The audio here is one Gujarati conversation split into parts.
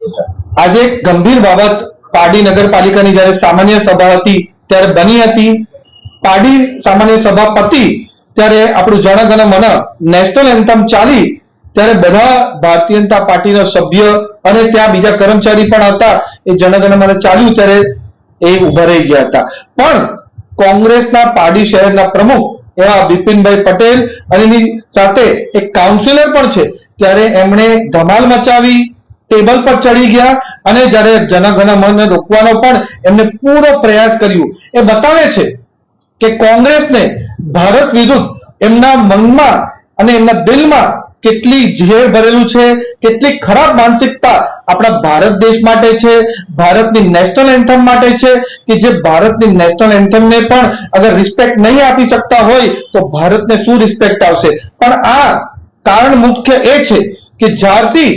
આજે એક ગંભીર બાબત પાડી નગરપાલિકાની જ્યારે સામાન્ય સભા હતી ત્યારે બની હતી. પાડી સામાન્ય સભા પતી ત્યારે આપણું જન ગણ મન નેશનલ એન્થમ ચાલી ત્યારે બધા ભારતીય જનતા પાર્ટીના સભ્ય અને ત્યાં બીજા કર્મચારી પણ હતા. એ જન ગણ મન ચાલ્યું ત્યારે એ ઉભા રહી ગયા હતા. પણ કોંગ્રેસના પાડી શહેરના પ્રમુખ એવા બિપિનભાઈ પટેલ અને એની સાથે એક કાઉન્સિલર પણ છે ત્યારે એમણે ધમાલ મચાવી, ટેબલ પર ચડી ગયા અને જ્યારે જનગણ મનને રોકવાનો પણ એમને પૂરો પ્રયાસ કર્યો. એ બતાવે છે કે કોંગ્રેસને ભારત વિરુદ્ધ એમના મનમાં અને એમના દિલમાં કેટલી ઝેર ભરેલું છે, કેટલી ખરાબ માનસિકતા આપણા ભારત દેશ માટે છે, ભારતની નેશનલ એન્થમ માટે છે કે જે ભારતની નેશનલ એન્થમને પણ અગર રિસ્પેક્ટ નહીં આપી શકતા હોય તો ભારતને શું રિસ્પેક્ટ આવશે. પણ આ કારણ મુખ્ય એ છે કે જ્યારથી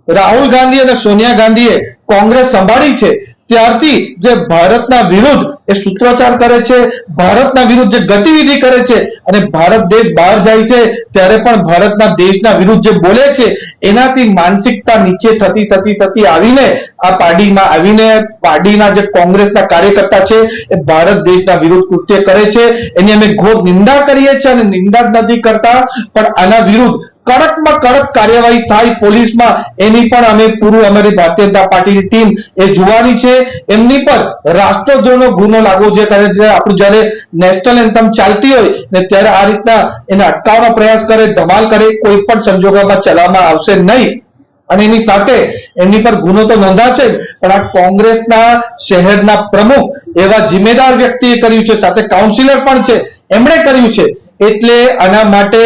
રાહુલ ગાંધી અને સોનિયા ગાંધીએ કોંગ્રેસ સંભાળી છે ત્યારથી જે ભારતના વિરુદ્ધ એ સૂત્રોચ્ચાર કરે છે, ભારતના વિરુદ્ધ જે ગતિવિધિ કરે છે અને ભારત દેશ બહાર જાય છે ત્યારે પણ ભારતના દેશના વિરુદ્ધ જે બોલે છે એનાથી માનસિકતા નીચે થતી આવીને આ પાર્ટીમાં આવીને પાર્ટીના જે કોંગ્રેસના કાર્યકર્તા છે એ ભારત દેશના વિરુદ્ધ કૃત્ય કરે છે. એની અમે ઘોર નિંદા કરીએ છીએ અને નિંદા જ નથી કરતા પણ આના વિરુદ્ધ કડકમાં કડક કાર્યવાહી થાય પોલીસમાં એની પણ અમે પૂરું અમારી ભારતીય જનતા પાર્ટીની ટીમ એ જોવાની છે. એમની પર રાષ્ટ્રદ્રોહનો ગુનો લાગવો જોઈએ કારણ કે આપણું જ્યારે નેશનલ એન્થમ ચાલતી હોય ને ત્યારે આ રીતના એને અટકાવવાનો પ્રયાસ કરે, ધમાલ કરે, કોઈ પણ સંજોગોમાં ચલાવવામાં આવશે નહીં. અને એની સાથે એમની પર ગુનો તો નોંધાશે પણ આ કોંગ્રેસના શહેરના પ્રમુખ એવા જિમ્મેદાર વ્યક્તિએ કર્યું છે, સાથે કાઉન્સિલર પણ છે, એમણે કર્યું છે. એટલે આના માટે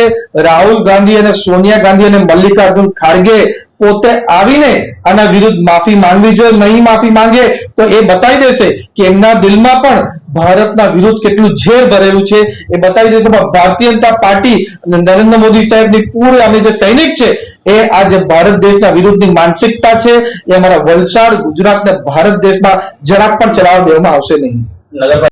રાહુલ ગાંધી અને સોનિયા ગાંધી અને મલ્લિકાર્જુન ખારગે પોતે આવીને આના વિરુદ્ધ માફી માંગવી જોઈએ. નહીં માફી માંગે તો એ બતાવી દેશે કે એમના દિલમાં પણ ભારતના વિરુદ્ધ કેટલું ઝેર ભરેલું છે એ બતાવી દેશે. પણ ભારતીય જનતા પાર્ટી અને નરેન્દ્ર મોદી સાહેબની પૂરી અમે જે સૈનિક છે એ આ જે ભારત દેશના વિરુદ્ધની માનસિકતા છે એ અમારા વલસાડ, ગુજરાત ને ભારત દેશમાં જરાક પણ ચલાવવા દેવામાં આવશે નહીં.